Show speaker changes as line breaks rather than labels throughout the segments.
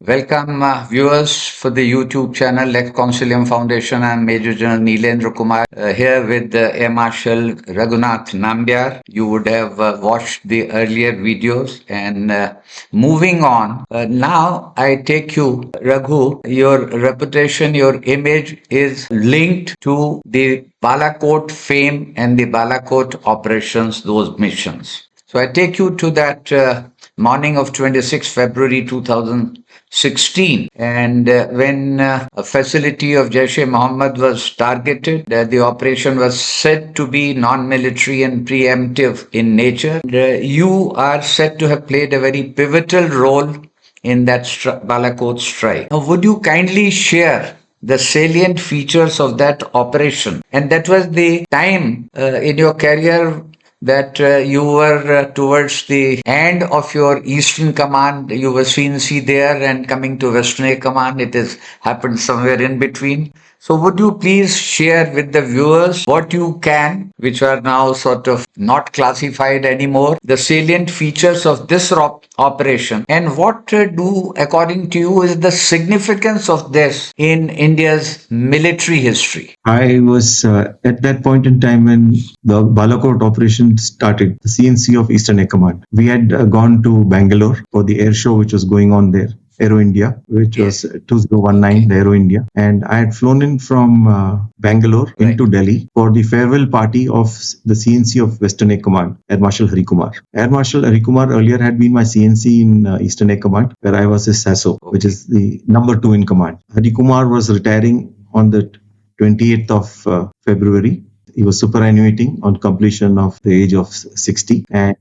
Welcome, viewers for the YouTube channel Lex Consilium Foundation. I'm Major General Neelendra Kumar here with Air Marshal Raghunath Nambiar. You would have watched the earlier videos and moving on. Now I take you, Raghu, your reputation, your image is linked to the Balakot fame and the Balakot operations, those missions. So I take you to that morning of 26 February 2016, and when a facility of Jaish-e-Mohammed was targeted, the operation was said to be non-military and preemptive in nature. And, you are said to have played a very pivotal role in that Balakot strike. Now, would you kindly share the salient features of that operation? And that was the time in your career that you were towards the end of your Eastern Command. You were CNC there and coming to Western Air Command. It has happened somewhere in between. So would you please share with the viewers what you can, which are now sort of not classified anymore, the salient features of this operation, and what do, according to you, is the significance of this in India's military history?
I was at that point in time when the Balakot operation started, the CNC of Eastern Air Command. We had gone to Bangalore for the air show which was going on there, Aero India, which was 2019, the Aero India. And I had flown in from Bangalore into Delhi for the farewell party of the CNC of Western Air Command, Air Marshal Harikumar. Air Marshal Harikumar earlier had been my CNC in Eastern Air Command, where I was his SASO, which is the number 2 in command. Harikumar was retiring on the 28th of February. He was superannuating on completion of the age of 60, and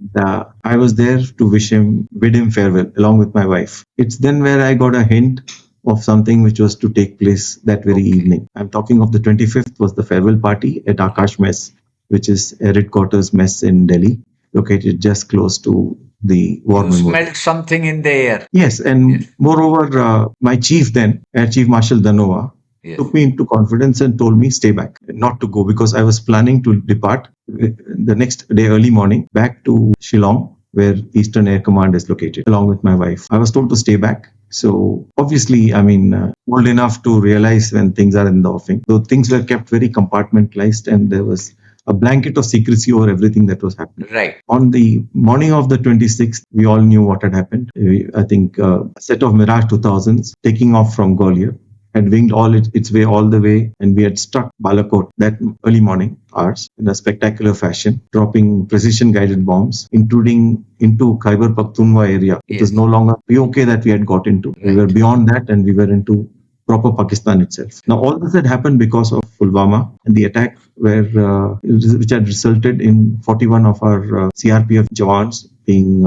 I was there to bid him farewell along with my wife. It's then where I got a hint of something which was to take place that very evening. I'm talking of the 25th was the farewell party at Akash Mess, which is Air Headquarters Mess in Delhi, located just close to the war memorial.
Smelled something in the air.
Yes, and moreover, my chief then, Air Chief Marshal Dhanova, took me into confidence and told me stay back, not to go, because I was planning to depart the next day early morning back to Shillong, where Eastern Air Command is located, along with my wife. I was told to stay back. So obviously, old enough to realize when things are in the offing, though things were kept very compartmentalized and there was a blanket of secrecy over everything that was happening.
Right.
On the morning of the 26th, we all knew what had happened. I think a set of Mirage 2000s taking off from Gwalior had winged its way all the way, and we had struck Balakot that early morning hours in a spectacular fashion, dropping precision-guided bombs, intruding into Khyber Pakhtunkhwa area. It was no longer POK that we had got into. Right. We were beyond that, and we were into proper Pakistan itself. Now, all this had happened because of Pulwama and the attack which had resulted in 41 of our CRPF Jawans being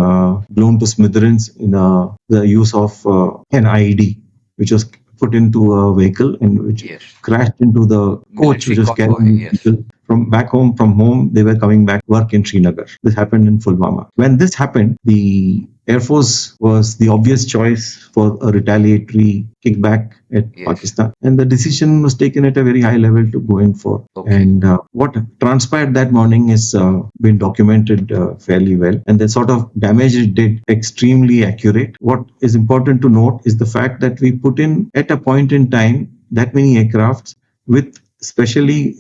blown to smithereens in the use of an IED, which was put into a vehicle and which crashed into the coach which was carrying people from back home. From home, they were coming back to work in Srinagar. This happened in Pulwama. When this happened, the Air Force was the obvious choice for a retaliatory kickback at Pakistan. And the decision was taken at a very high level to go in for. And what transpired that morning is been documented fairly well. And the sort of damage it did, extremely accurate. What is important to note is the fact that we put in, at a point in time, that many aircrafts with specially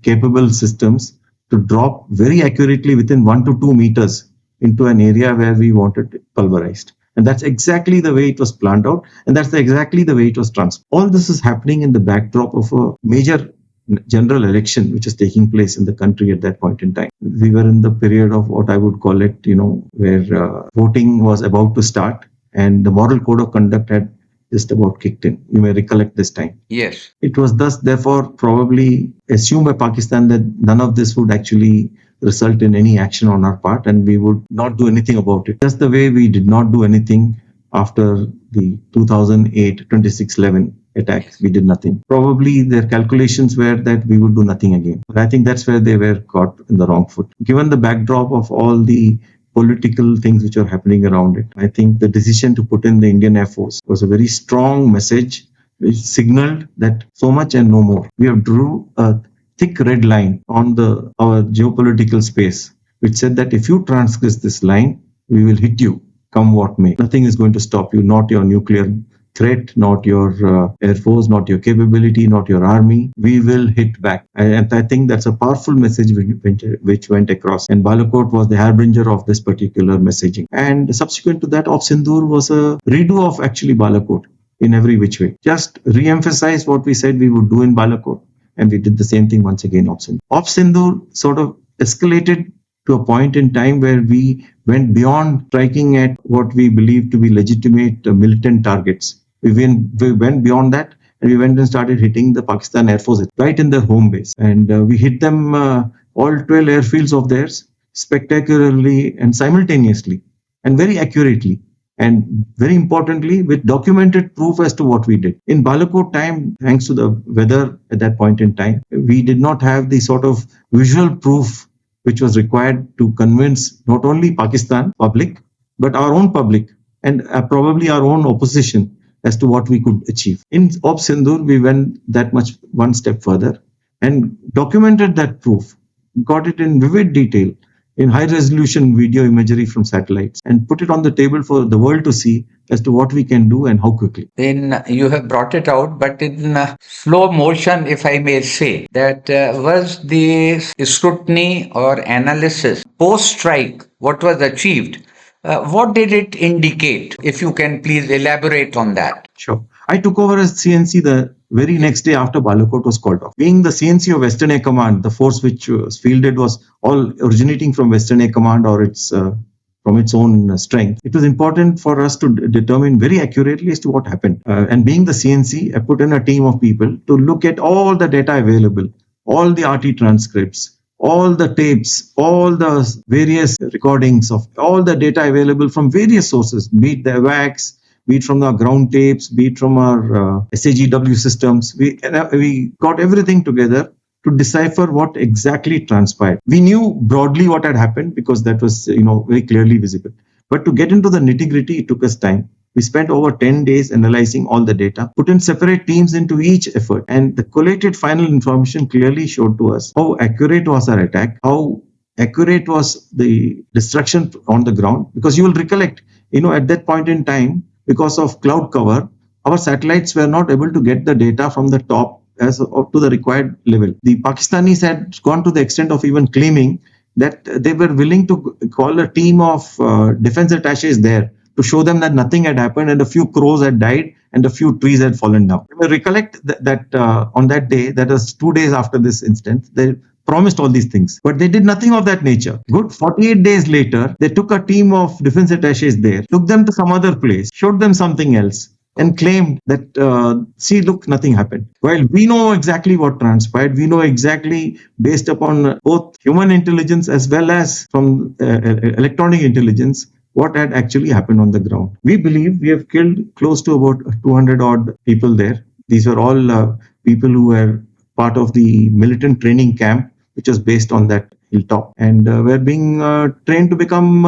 capable systems to drop very accurately within 1 to 2 meters into an area where we wanted it pulverized. And that's exactly the way it was planned out, and that's exactly the way it was transferred. All this is happening in the backdrop of a major general election which is taking place in the country at that point in time. We were in the period of what I would call it, where voting was about to start, and the moral code of conduct had just about kicked in. You may recollect this time.
Yes.
It was thus, therefore, probably assumed by Pakistan that none of this would actually result in any action on our part, and we would not do anything about it. Just the way we did not do anything after the 2008 26/11 attacks. We did nothing. Probably their calculations were that we would do nothing again. But I think that's where they were caught in the wrong foot. Given the backdrop of all the political things which are happening around it, I think the decision to put in the Indian Air Force was a very strong message which signaled that so much and no more. We have drew a thick red line on our geopolitical space, which said that if you transgress this line, we will hit you, come what may. Nothing is going to stop you, not your nuclear threat, not your Air Force, not your capability, not your army. We will hit back. And I think that's a powerful message which went across. And Balakot was the harbinger of this particular messaging. And subsequent to that, Op Sindoor was a redo of actually Balakot in every which way. Just re-emphasize what we said we would do in Balakot. And we did the same thing once again, Op Sindoor. Op Sindoor sort of escalated to a point in time where we went beyond striking at what we believe to be legitimate militant targets. We went beyond that, and we went and started hitting the Pakistan Air Force right in their home base. And we hit them, all 12 airfields of theirs, spectacularly and simultaneously, and very accurately. And very importantly, with documented proof as to what we did. In Balakot time, thanks to the weather at that point in time, we did not have the sort of visual proof which was required to convince not only Pakistan public, but our own public and probably our own opposition as to what we could achieve. In Op Sindoor, we went that much one step further and documented that proof, got it in vivid detail, in high resolution video imagery from satellites, and put it on the table for the world to see as to what we can do and how quickly.
Then you have brought it out, but in slow motion, if I may say, that was the scrutiny or analysis post strike, what was achieved. What did it indicate? If you can please elaborate on that.
Sure. I took over as CNC the very next day after Balakot was called off. Being the CNC of Western Air Command, the force which was fielded was all originating from Western Air Command or its from its own strength. It was important for us to determine very accurately as to what happened. And being the CNC, I put in a team of people to look at all the data available, all the RT transcripts, all the tapes, all the various recordings of all the data available from various sources, be it the AVACs, be it from our ground tapes, be it from our SAGW systems. We got everything together to decipher what exactly transpired. We knew broadly what had happened because that was, very clearly visible. But to get into the nitty-gritty, it took us time. We spent over 10 days analyzing all the data, put in separate teams into each effort, and the collated final information clearly showed to us how accurate was our attack, how accurate was the destruction on the ground. Because you will recollect, at that point in time, because of cloud cover, our satellites were not able to get the data from the top as up to the required level. The Pakistanis had gone to the extent of even claiming that they were willing to call a team of defense attaches there to show them that nothing had happened and a few crows had died and a few trees had fallen down. You may recollect that on that day, that was 2 days after this incident, they promised all these things, but they did nothing of that nature. Good 48 days later, they took a team of defense attaches there, took them to some other place, showed them something else, and claimed that, see, look, nothing happened. While we know exactly what transpired, we know exactly based upon both human intelligence as well as from electronic intelligence, what had actually happened on the ground. We believe we have killed close to about 200 odd people there. These were all people who were part of the militant training camp, which was based on that hilltop, and were being trained to become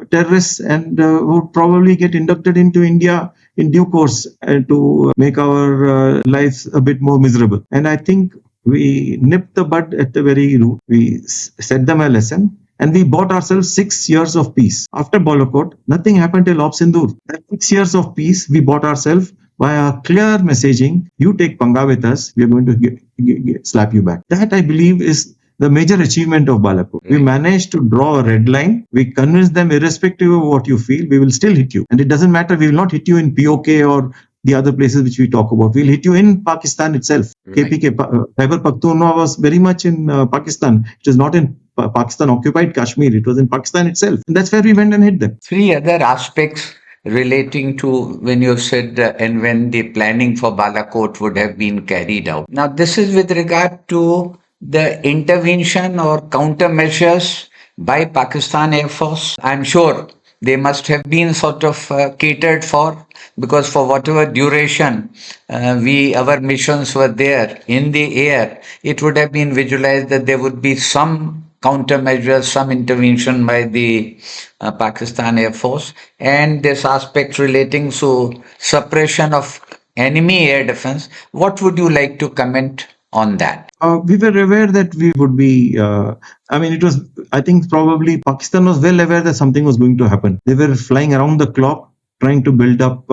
terrorists and would probably get inducted into India in due course to make our lives a bit more miserable. And I think we nipped the bud at the very root. We set them a lesson. And we bought ourselves 6 years of peace. After Balakot, nothing happened till Op Sindoor. That 6 years of peace we bought ourselves by a clear messaging: you take panga with us, we are going to slap you back. That, I believe, is the major achievement of Balakot. We managed to draw a red line. We convinced them, irrespective of what you feel, we will still hit you. And it doesn't matter, we will not hit you in POK or the other places which we talk about. We'll hit you in Pakistan itself. Right. KPK, Khyber Pakhtunkhwa was very much in Pakistan. It was not in Pakistan occupied Kashmir. It was in Pakistan itself. And that's where we went and hit them.
3 other aspects relating to when you said and when the planning for Balakot would have been carried out. Now, this is with regard to the intervention or countermeasures by Pakistan Air Force. I'm sure they must have been sort of catered for, because for whatever duration our missions were there in the air, it would have been visualized that there would be some countermeasures, some intervention by the Pakistan Air Force, and this aspect relating to suppression of enemy air defense. What would you like to comment on that?
We were aware that we would be, I think probably Pakistan was well aware that something was going to happen. They were flying around the clock, trying to build up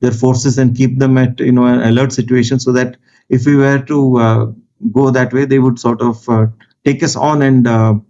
their forces and keep them at an alert situation, so that if we were to go that way, they would sort of take us on and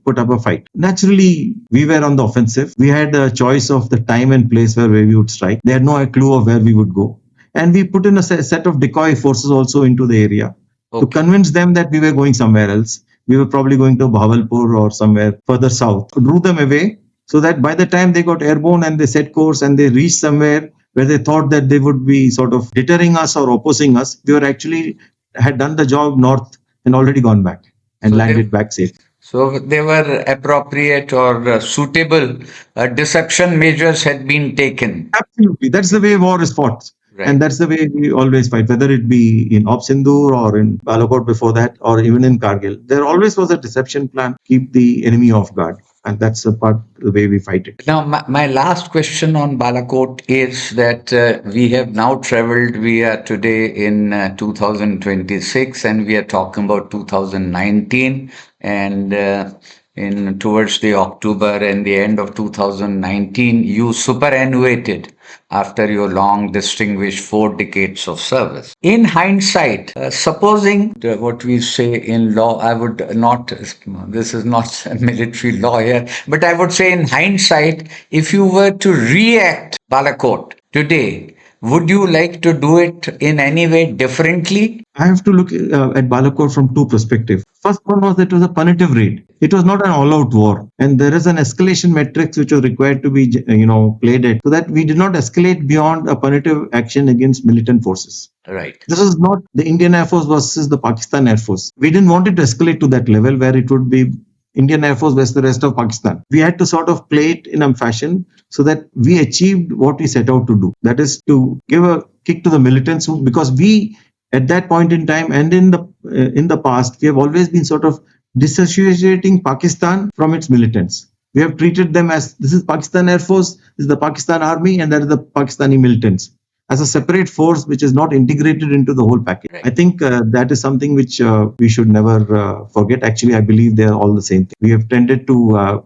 put up a fight. Naturally, we were on the offensive. We had a choice of the time and place where we would strike. They had no clue of where we would go. And we put in a set of decoy forces also into the area to convince them that we were going somewhere else. We were probably going to Bhavalpur or somewhere further south. Drew them away so that by the time they got airborne and they set course and they reached somewhere where they thought that they would be sort of deterring us or opposing us, we were actually had done the job north and already gone back and landed back safe.
So they were appropriate or suitable deception measures had been taken.
Absolutely. That's the way war is fought.
Right.
And that's the way we always fight, whether it be in Op Sindoor or in Balakot before that, or even in Kargil. There always was a deception plan, keep the enemy off guard. And that's the way we fight it.
Now, my last question on Balakot is that we have now traveled, we are today in 2026 and we are talking about 2019 and in towards the October and the end of 2019, you superannuated after your long distinguished 4 decades of service. In hindsight, supposing what we say in law, I would not, this is not a military lawyer, but I would say in hindsight, if you were to react Balakot today, would you like to do it in any way differently?
I have to look at Balakot from 2 perspectives. First one was that it was a punitive raid. It was not an all-out war, and there is an escalation matrix which was required to be, played at, so that we did not escalate beyond a punitive action against militant forces.
Right.
This is not the Indian Air Force versus the Pakistan Air Force. We didn't want it to escalate to that level where it would be Indian Air Force versus the rest of Pakistan. We had to sort of play it in a fashion so that we achieved what we set out to do. That is to give a kick to the militants, because we, at that point in time and in the past, we have always been sort of disassociating Pakistan from its militants. We have treated them as, this is Pakistan Air Force, this is the Pakistan Army, and that is the Pakistani militants, as a separate force which is not integrated into the whole package. Right. I think that is something which we should never forget. Actually, I believe they are all the same thing. We have tended to,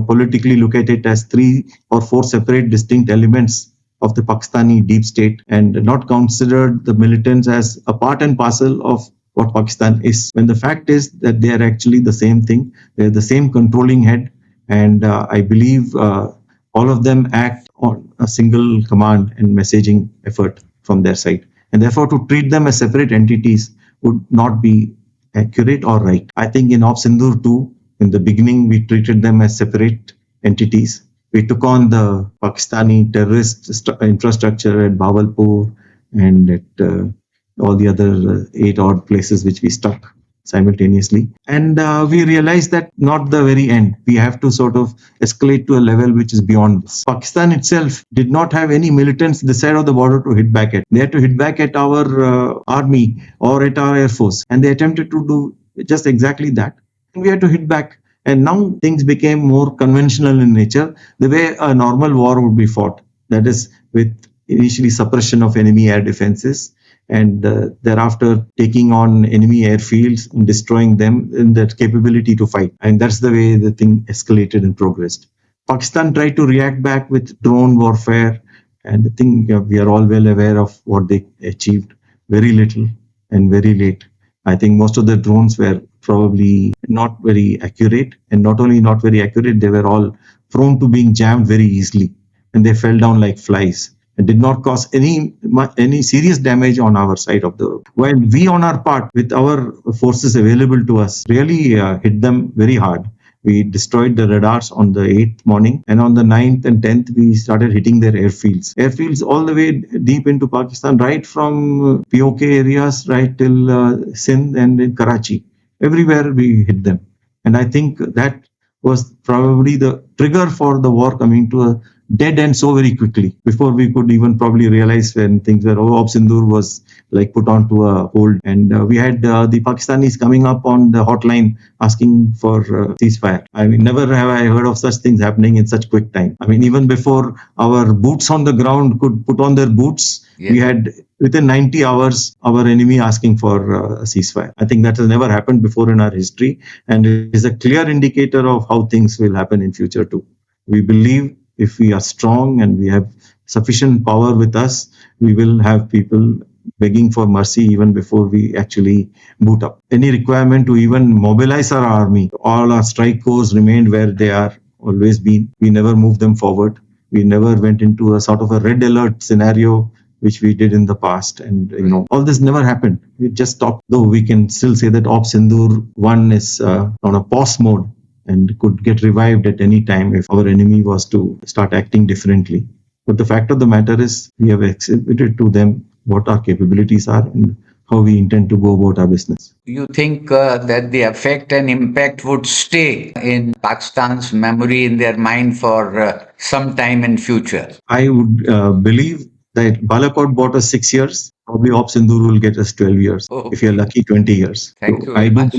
politically look at it as 3 or 4 separate distinct elements of the Pakistani deep state and not considered the militants as a part and parcel of what Pakistan is. When the fact is that they are actually the same thing, they are the same controlling head, and I believe all of them act on a single command and messaging effort from their side. And therefore, to treat them as separate entities would not be accurate or right. I think in Op Sindoor too, in the beginning, we treated them as separate entities. We took on the Pakistani terrorist infrastructure at Bhavalpur and at all the other 8 odd places which we struck simultaneously. And we realized that not the very end. We have to sort of escalate to a level which is beyond this. Pakistan itself did not have any militants this side of the border to hit back at. They had to hit back at our army or at our Air Force. And they attempted to do just exactly that. And we had to hit back. And now things became more conventional in nature, the way a normal war would be fought. That is, with initially suppression of enemy air defenses, and thereafter taking on enemy airfields and destroying them in that capability to fight. And that's the way the thing escalated and progressed. Pakistan tried to react back with drone warfare, and I think we are all well aware of what they achieved. Very little and very late. I think most of the drones were probably not very accurate, and not only not very accurate, they were all prone to being jammed very easily, and they fell down like flies and did not cause any serious damage on our side of the. While we on our part, with our forces available to us, really hit them very hard. We destroyed the radars on the 8th morning, and on the 9th and 10th, we started hitting their airfields. Airfields all the way deep into Pakistan, right from POK areas, right till Sindh and in Karachi. Everywhere we hit them. And I think that was probably the trigger for the war coming to a dead end so very quickly, before we could even probably realize when things were, Op Sindoor was like put onto a hold. And we had the Pakistanis coming up on the hotline asking for ceasefire. I mean, never have I heard of such things happening in such quick time. I mean, even before our boots on the ground could put on their boots, we had within 90 hours, our enemy asking for a ceasefire. I think that has never happened before in our history, and it is a clear indicator of how things will happen in future too. We believe if we are strong and we have sufficient power with us, we will have people begging for mercy even before we actually boot up. Any requirement to even mobilize our army, all our strike corps remained where they are always been. We never moved them forward. We never went into a sort of a red alert scenario which we did in the past. And, all this never happened. It just stopped. Though we can still say that Op Sindoor 1 is on a pause mode and could get revived at any time if our enemy was to start acting differently. But the fact of the matter is, we have exhibited to them what our capabilities are and how we intend to go about our business.
You think that the effect and impact would stay in Pakistan's memory, in their mind for some time in future?
I would believe that Balakot bought us 6 years. Probably Op Sindoor will get us 12 years. If you're
Okay.
lucky, 20 years.
Thank
So
you
I
very
do
much.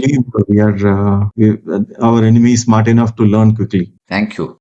believe our enemy is smart enough to learn quickly.
Thank you.